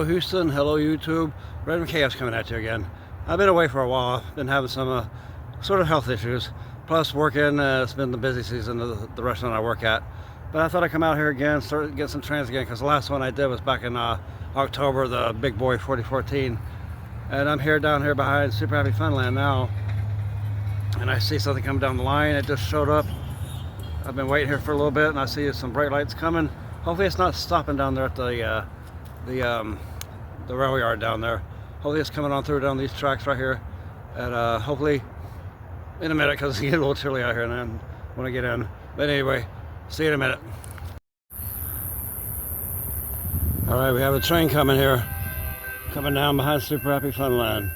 Hello Houston, hello YouTube. Random Chaos coming at you again. I've been away for a while. Been having some sort of health issues. Plus working, it's been the busy season of the restaurant I work at. But I thought I'd come out here again, start getting some trains again, because the last one I did was back in October, the Big Boy 4014. And I'm here down here behind Super Happy Funland now. And I see something coming down the line. It just showed up. I've been waiting here for a little bit and I see some bright lights coming. Hopefully it's not stopping down there at the rail yard down there. Hopefully it's coming on through down these tracks right here. And hopefully in a minute, because it's getting a little chilly out here and I want to get in. But anyway, see you in a minute. All right, we have a train coming here. Coming down behind Super Happy Funland.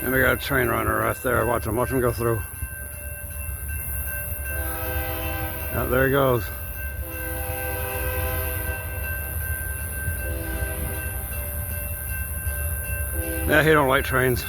And we got a train runner right there. Watch him go through. Oh, there he goes. Yeah, he don't like trains.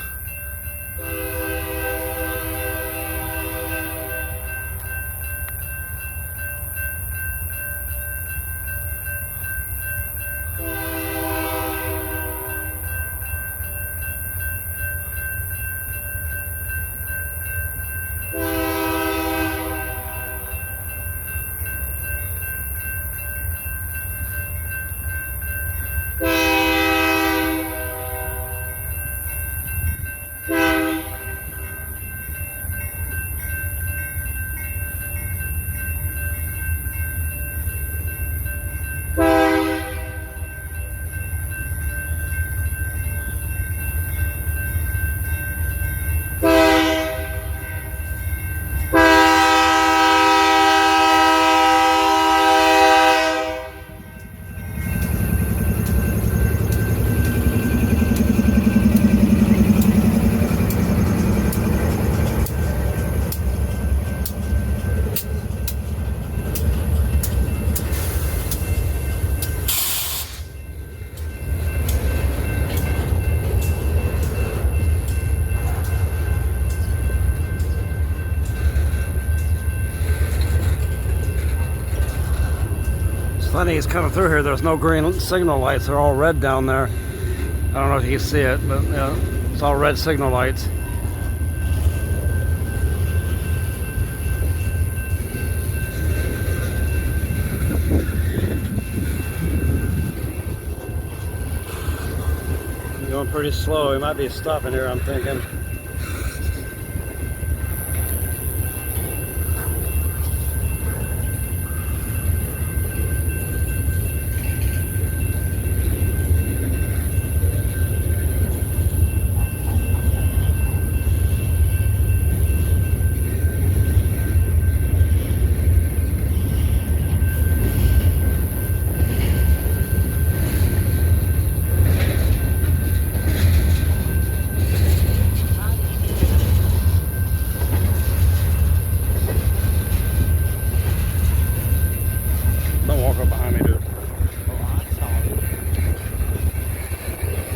Funny, he's coming through here. There's no green signal lights. They're all red down there. I don't know if you can see it, but it's all red signal lights. He's going pretty slow. He might be stopping here, I'm thinking. Don't walk up behind me, dude. Oh, I'm sorry.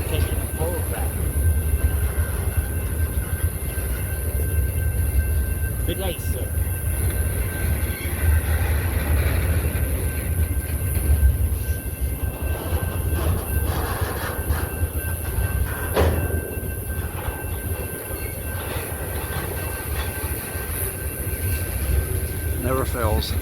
Taking a photograph. Good night, sir. Never fails.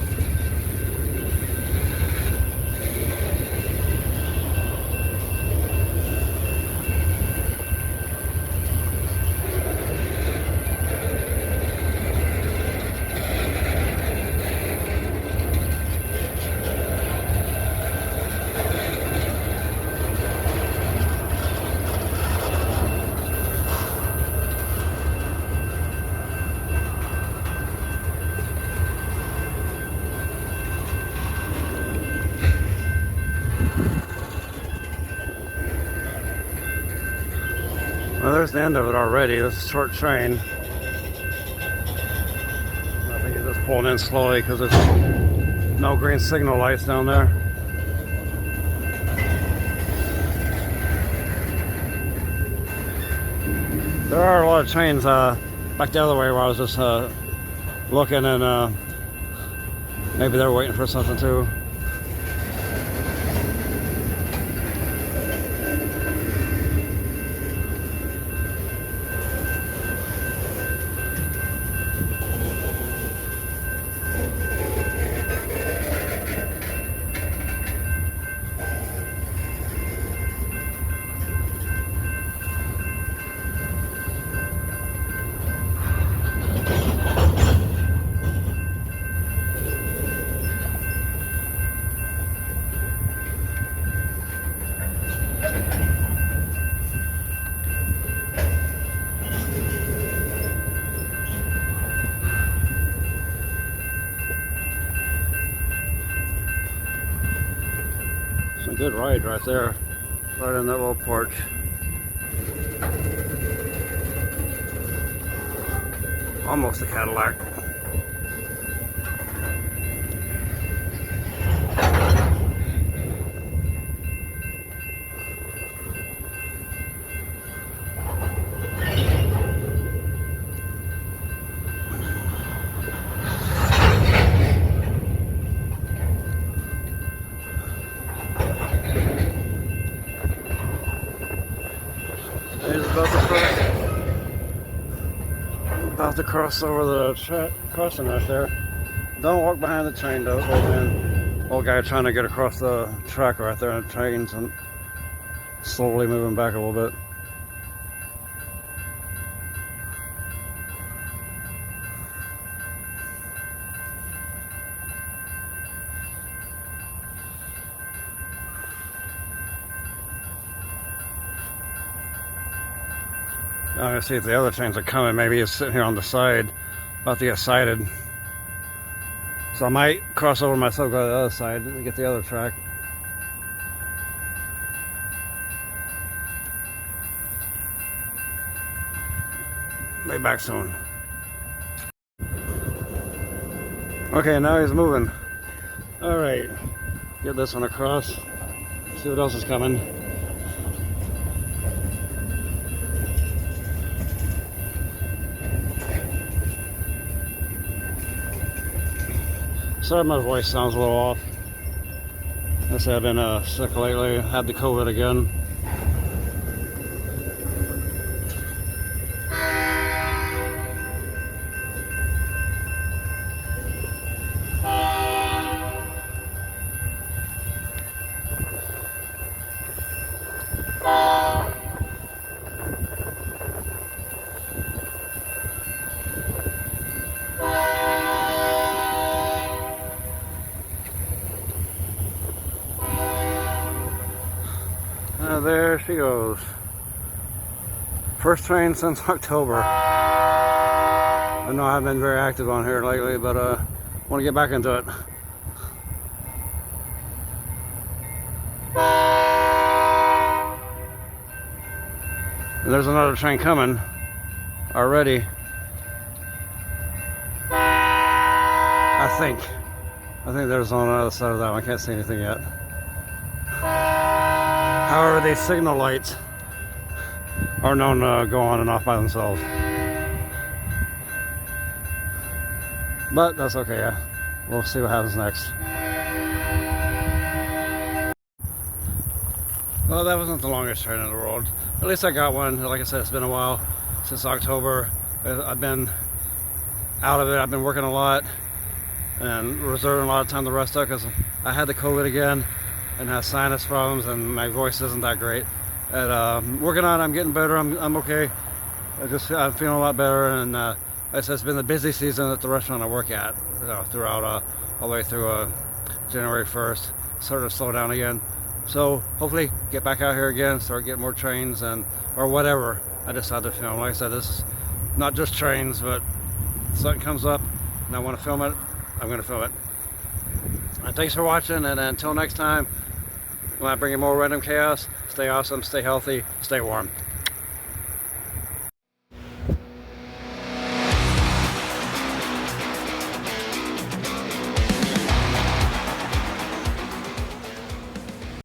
Well, there's the end of it already. This is a short train. I think it's just pulling in slowly because there's no green signal lights down there. There are a lot of trains back the other way where I was just looking, and maybe they're waiting for something too. It's a good ride right there, right in that little porch. Almost a Cadillac. He's about to cross over the crossing right there. Don't walk behind the train, though, old man. Old guy trying to get across the track right there, and the train's slowly moving back a little bit. I'm gonna see if the other trains are coming. Maybe he's sitting here on the side, about to get sighted. So I might cross over myself, go to the other side, and get the other track. Be back soon. Okay, now he's moving. All right, get this one across. See what else is coming. Sorry, my voice sounds a little off. I say I've been sick lately. Had the COVID again. There she goes. First train since October. I know I've been very active on here lately, but I want to get back into it. And there's another train coming already. I think there's on the other side of that one. I can't see anything yet. However, these signal lights are known to go on and off by themselves. But that's okay, yeah. We'll see what happens next. Well, that wasn't the longest train in the world. At least I got one. Like I said, it's been a while since October. I've been out of it. I've been working a lot and reserving a lot of time to rest up because I had the COVID again and have sinus problems, and my voice isn't that great. And working on it, I'm getting better. I'm okay. I'm feeling a lot better. And like I said, it's been the busy season at the restaurant I work at throughout all the way through January 1st. Started to slow down again. So hopefully get back out here again, start getting more trains or whatever I decide to film. Like I said, this is not just trains, but something comes up and I want to film it, I'm going to film it. And thanks for watching, and until next time, when I bring you more random chaos, stay awesome, stay healthy, stay warm.